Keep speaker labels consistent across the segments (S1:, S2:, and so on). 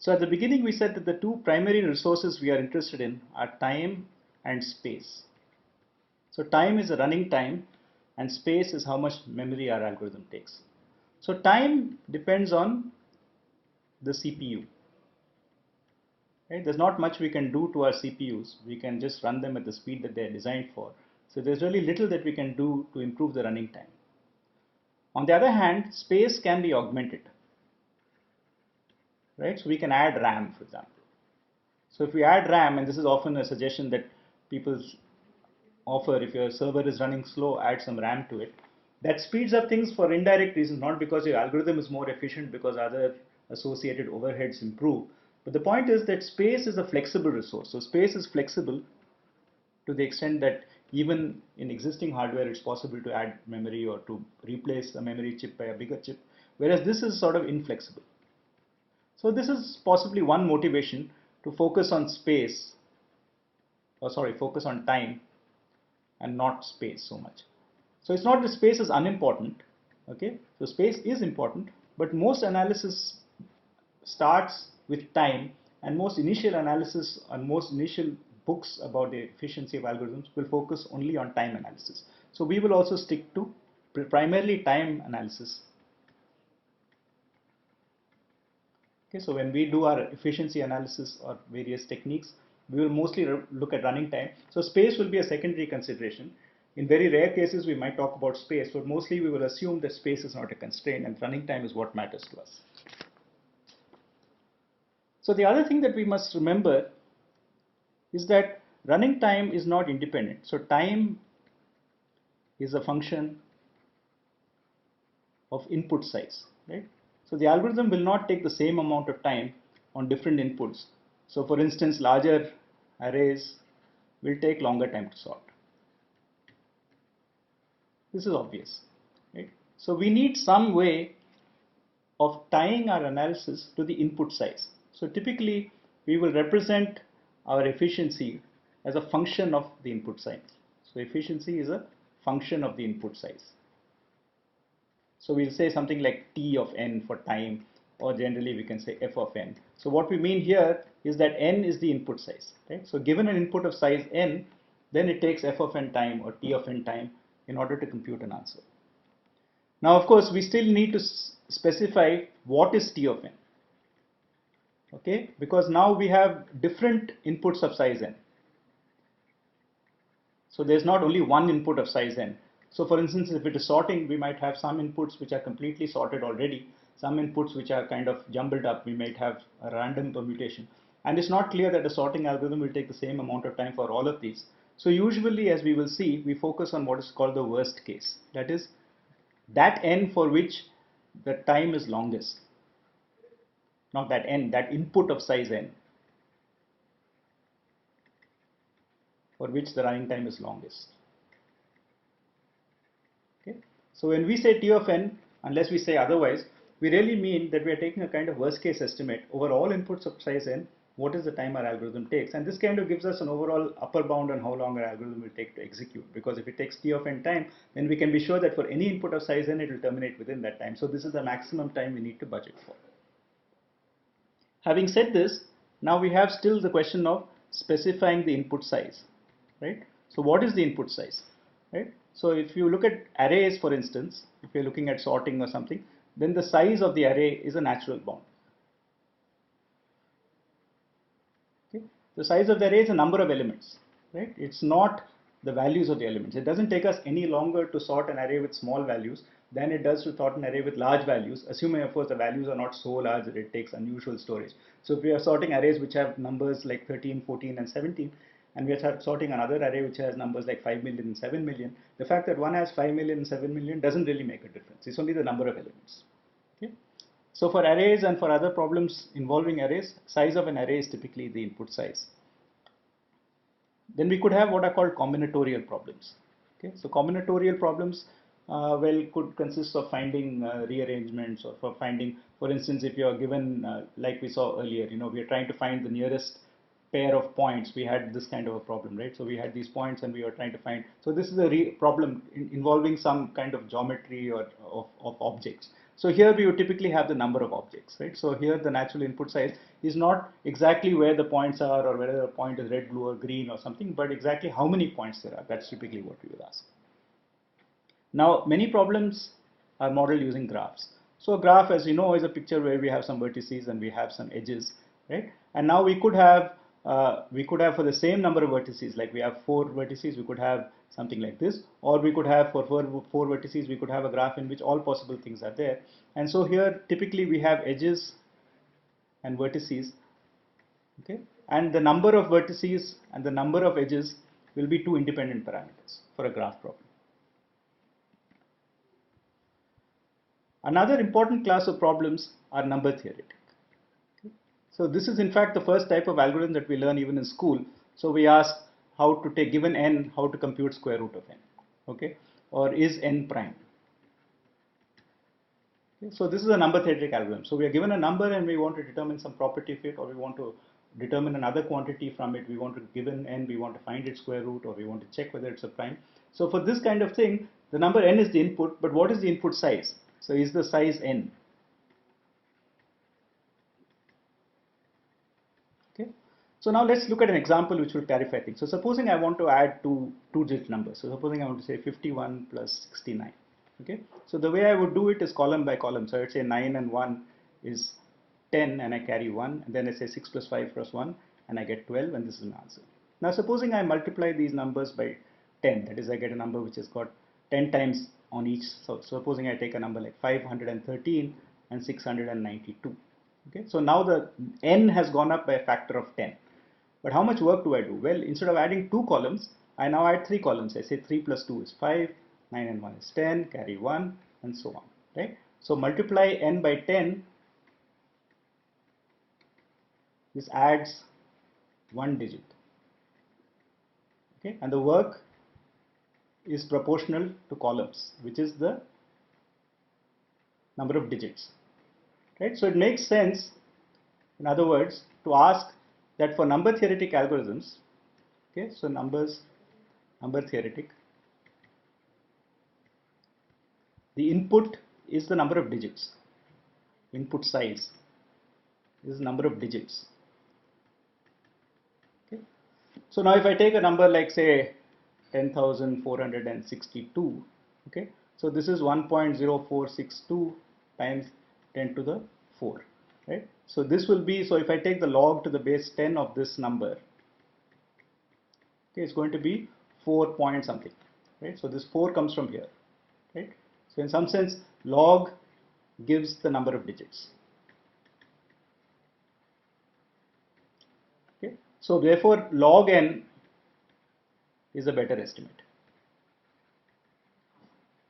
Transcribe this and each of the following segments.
S1: So at the beginning we said that the two primary resources we are interested in are time and space. So time is the running time and space is how much memory our algorithm takes. So time depends on the CPU. Right? There's not much we can do to our CPUs. We can just run them at the speed that they're designed for. So there's really little that we can do to improve the running time. On the other hand, space can be augmented. Right? So we can add RAM, for example. So if we add RAM, and this is often a suggestion that people offer, if your server is running slow, add some RAM to it. That speeds up things for indirect reasons, not because your algorithm is more efficient, because other associated overheads improve. But the point is that space is a flexible resource. So space is flexible to the extent that even in existing hardware, it's possible to add memory or to replace a memory chip by a bigger chip, whereas this is sort of inflexible. So this is possibly one motivation to focus on space, or sorry, focus on time and not space so much. So it's not that space is unimportant, okay? So space is important, but most analysis starts with time, and most initial analysis and most initial books about the efficiency of algorithms will focus only on time analysis. So we will also stick to primarily time analysis. Okay, so when we do our efficiency analysis or various techniques, we will mostly look at running time. So space will be a secondary consideration. In very rare cases, we might talk about space, but mostly we will assume that space is not a constraint and running time is what matters to us. So the other thing that we must remember is that running time is not independent. So time is a function of input size, right? So the algorithm will not take the same amount of time on different inputs. So for instance, larger arrays will take longer time to sort. This is obvious, right? So we need some way of tying our analysis to the input size. So typically we will represent our efficiency as a function of the input size. So efficiency is a function of the input size. So we'll say something like T of n for time, or generally we can say f of n. So what we mean here is that n is the input size, right? So given an input of size n, then it takes f of n time or T of n time in order to compute an answer. Now, of course, we still need to specify what is T of n, okay? Because now we have different inputs of size n. So there's not only one input of size n. So for instance, if it is sorting, we might have some inputs which are completely sorted already, some inputs which are kind of jumbled up. We might have a random permutation. And it's not clear that a sorting algorithm will take the same amount of time for all of these. So usually, as we will see, we focus on what is called the worst case. That is, that n for which the time is longest. Not that n, that input of size n, for which the running time is longest. Okay? So when we say T of n, unless we say otherwise, we really mean that we are taking a kind of worst case estimate over all inputs of size n, what is the time our algorithm takes. And this kind of gives us an overall upper bound on how long our algorithm will take to execute. Because if it takes T of n time, then we can be sure that for any input of size n, it will terminate within that time. So this is the maximum time we need to budget for. Having said this, now we have still the question of specifying the input size, right? So what is the input size, right? So if you look at arrays, for instance, if you're looking at sorting or something, then the size of the array is a natural bound. Okay? The size of the array is a number of elements, right? It's not the values of the elements. It doesn't take us any longer to sort an array with small values than it does to sort an array with large values, assuming of course the values are not so large that it takes unusual storage. So if we are sorting arrays which have numbers like 13, 14 and 17, and we are sorting another array which has numbers like 5 million and 7 million, the fact that one has 5 million and 7 million doesn't really make a difference. It's only the number of elements. Okay? So for arrays and for other problems involving arrays, size of an array is typically the input size. Then we could have what are called combinatorial problems. Okay? So combinatorial problems could consist of finding rearrangements, or for finding, for instance, if you are given, like we saw earlier, we are trying to find the nearest pair of points. We had this kind of a problem, right? So we had these points and we were trying to find. So this is a problem involving some kind of geometry or of objects. So here we would typically have the number of objects, right? So here the natural input size is not exactly where the points are or whether the point is red, blue or green or something, but exactly how many points there are. That's typically what we would ask. Now, many problems are modeled using graphs. So a graph, as you know, is a picture where we have some vertices and we have some edges, right? And now we could have for the same number of vertices, like we have 4 vertices, we could have something like this, or we could have for four vertices, we could have a graph in which all possible things are there. And so here, typically, we have edges and vertices, okay? And the number of vertices and the number of edges will be 2 independent parameters for a graph problem. Another important class of problems are number theoretic. So this is in fact the first type of algorithm that we learn even in school. So we ask how to take given n, how to compute square root of n, okay, or is n prime. Okay? So this is a number theoretic algorithm. So we are given a number and we want to determine some property of it, or we want to determine another quantity from it. We want to given n, we want to find its square root, or we want to check whether it's a prime. So for this kind of thing, the number n is the input, but what is the input size? So is the size n? Okay. So now let's look at an example which will clarify things. So supposing I want to add two-digit numbers. So supposing I want to say 51 plus 69. Okay. So the way I would do it is column by column. So I would say 9 and 1 is 10 and I carry 1. And then I say 6 plus 5 plus 1 and I get 12 and this is my answer. Now supposing I multiply these numbers by 10. That is, I get a number which has got 10 times on each. So supposing I take a number like 513 and 692. Okay, so now the n has gone up by a factor of 10. But how much work do I do? Well, instead of adding 2 columns, I now add 3 columns. I say 3 plus 2 is 5, 9 and 1 is 10, carry 1, and so on. Right? So multiply n by 10. This adds 1 digit. Okay, and the work is proportional to columns, which is the number of digits. Right? So it makes sense, in other words, to ask that for number theoretic algorithms, okay, so number theoretic, the input is the number of digits. Input size is the number of digits. Okay. So now if I take a number like say 10,462, okay, so this is 1.0462 times 10 to the 4, right? So this will be, so if I take the log to the base 10 of this number, okay, it's going to be 4 point something, right? So this 4 comes from here, right? So in some sense, log gives the number of digits. Okay, so therefore log n is a better estimate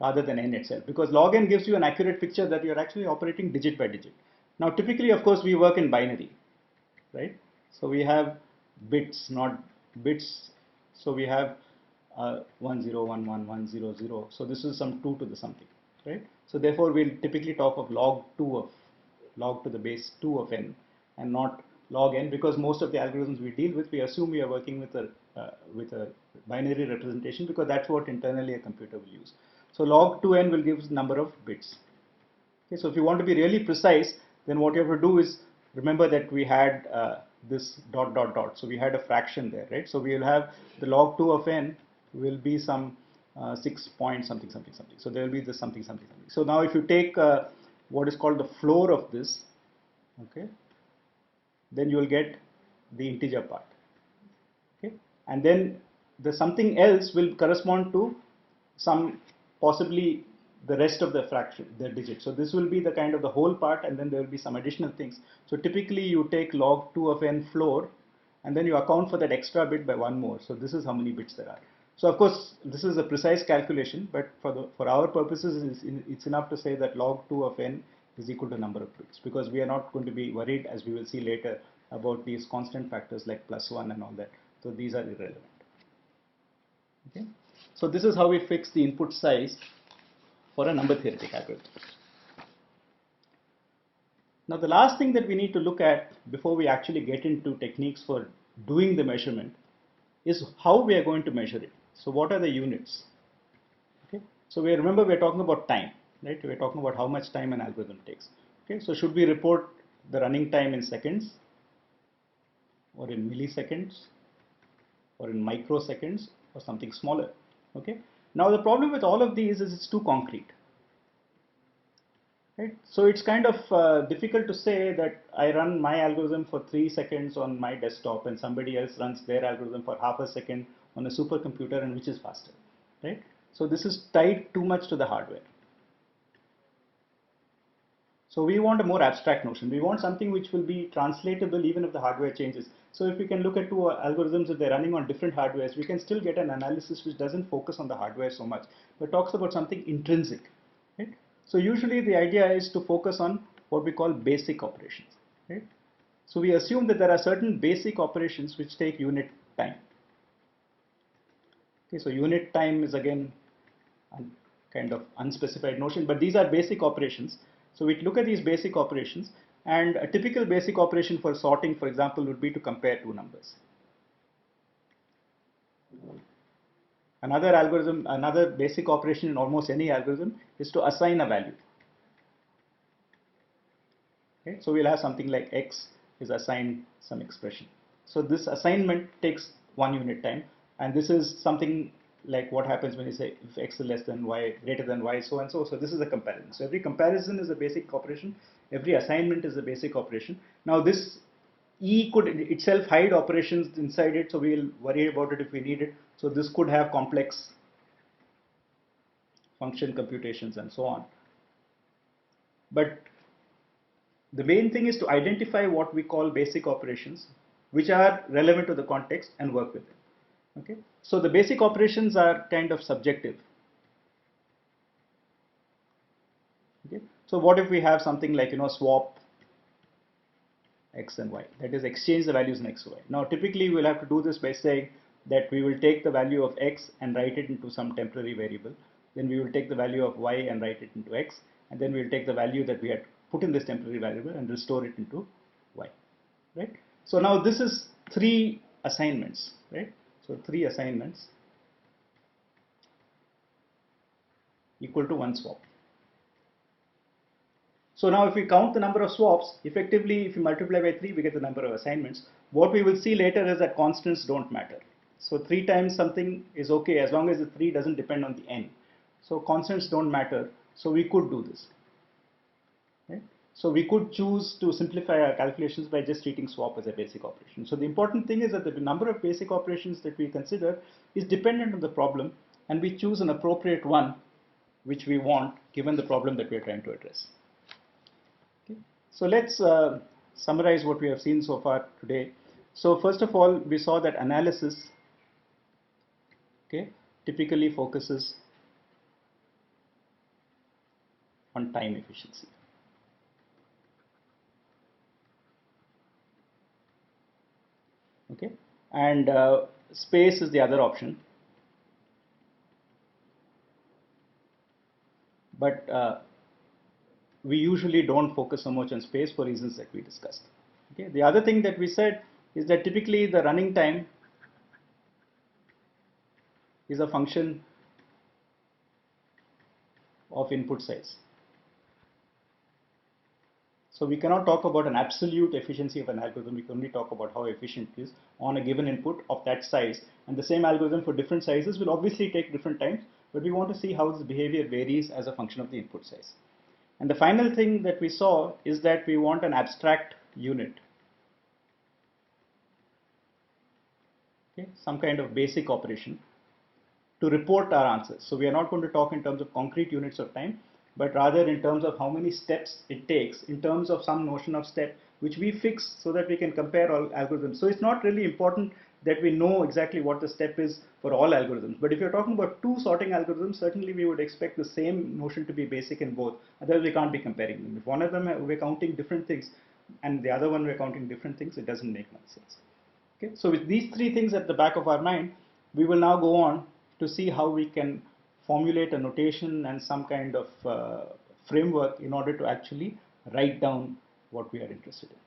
S1: rather than n itself, because log n gives you an accurate picture that you're actually operating digit by digit. Now typically, of course, we work in binary, right? So we have bits, not bits. So we have 1011 So this is some 2 to the something, right? So therefore we'll typically talk of log to the base 2 of n and not log n, because most of the algorithms we deal with, we assume we are working with a binary representation, because that's what internally a computer will use. So log 2n will give number of bits. Okay, so if you want to be really precise, then what you have to do is remember that we had this dot dot dot. So we had a fraction there, right? So we will have the log 2 of n will be some 6 point something something something. So there will be the something something something. So now if you take what is called the floor of this, okay, then you will get the integer part. Okay, and then the something else will correspond to some possibly the rest of the fraction, the digit. So this will be the kind of the whole part, and then there will be some additional things. So typically you take log 2 of n floor, and then you account for that extra bit by 1 more. So this is how many bits there are. So of course this is a precise calculation, but for our purposes it's enough to say that log 2 of n is equal to number of bits, because we are not going to be worried, as we will see later, about these constant factors like +1 and all that. So these are irrelevant. Okay. So this is how we fix the input size for a number theoretic algorithm. Now the last thing that we need to look at before we actually get into techniques for doing the measurement is how we are going to measure it. So what are the units? Okay. So remember we are talking about time. right? We're talking about how much time an algorithm takes. Okay, so should we report the running time in seconds, or in milliseconds, or in microseconds, or something smaller? Okay. Now the problem with all of these is it's too concrete. Right? So it's kind of difficult to say that I run my algorithm for 3 seconds on my desktop and somebody else runs their algorithm for half a second on a supercomputer, and which is faster, right? So this is tied too much to the hardware. So we want a more abstract notion. We want something which will be translatable even if the hardware changes. So if we can look at two algorithms, if they're running on different hardwares, we can still get an analysis which doesn't focus on the hardware so much, but talks about something intrinsic, right? So usually the idea is to focus on what we call basic operations, right? So we assume that there are certain basic operations which take unit time. Okay, so unit time is again a kind of unspecified notion, but these are basic operations. So we look at these basic operations, and a typical basic operation for sorting, for example, would be to compare two numbers. Another algorithm, another basic operation in almost any algorithm is to assign a value. Okay? So we'll have something like x is assigned some expression. So this assignment takes 1 unit time, and this is something like what happens when you say if x is less than y, greater than y, so and so. So this is a comparison. So every comparison is a basic operation. Every assignment is a basic operation. Now this E could itself hide operations inside it, so we'll worry about it if we need it. So this could have complex function computations and so on. But the main thing is to identify what we call basic operations, which are relevant to the context, and work with them. Okay? So the basic operations are kind of subjective. Okay? So what if we have something like, swap x and y, that is exchange the values in x, y. Now typically we'll have to do this by saying that we will take the value of x and write it into some temporary variable, then we will take the value of y and write it into x, and then we'll take the value that we had put in this temporary variable and restore it into y, right? So now this is 3 assignments, right? So 3 assignments equal to 1 swap. So now if we count the number of swaps, effectively if you multiply by 3, we get the number of assignments. What we will see later is that constants don't matter. So 3 times something is okay as long as the 3 doesn't depend on the n. So constants don't matter, so we could do this. Right? So we could choose to simplify our calculations by just treating swap as a basic operation. So the important thing is that the number of basic operations that we consider is dependent on the problem, and we choose an appropriate one which we want given the problem that we are trying to address. So let's summarize what we have seen so far today. So first of all, we saw that analysis, okay, typically focuses on time efficiency. Okay, and space is the other option. But we usually don't focus so much on space for reasons that we discussed. Okay. The other thing that we said is that typically the running time is a function of input size. So we cannot talk about an absolute efficiency of an algorithm. We can only talk about how efficient it is on a given input of that size. And the same algorithm for different sizes will obviously take different times, but we want to see how the behavior varies as a function of the input size. And the final thing that we saw is that we want an abstract unit, okay, some kind of basic operation to report our answers. So we are not going to talk in terms of concrete units of time, but rather in terms of how many steps it takes, in terms of some notion of step which we fix so that we can compare all algorithms. So it's not really important that we know exactly what the step is for all algorithms. But if you're talking about 2 sorting algorithms, certainly we would expect the same notion to be basic in both. Otherwise we can't be comparing them. If one of them we're counting different things and the other one we're counting different things, it doesn't make much sense. Okay? So with these 3 things at the back of our mind, we will now go on to see how we can formulate a notation and some kind of framework in order to actually write down what we are interested in.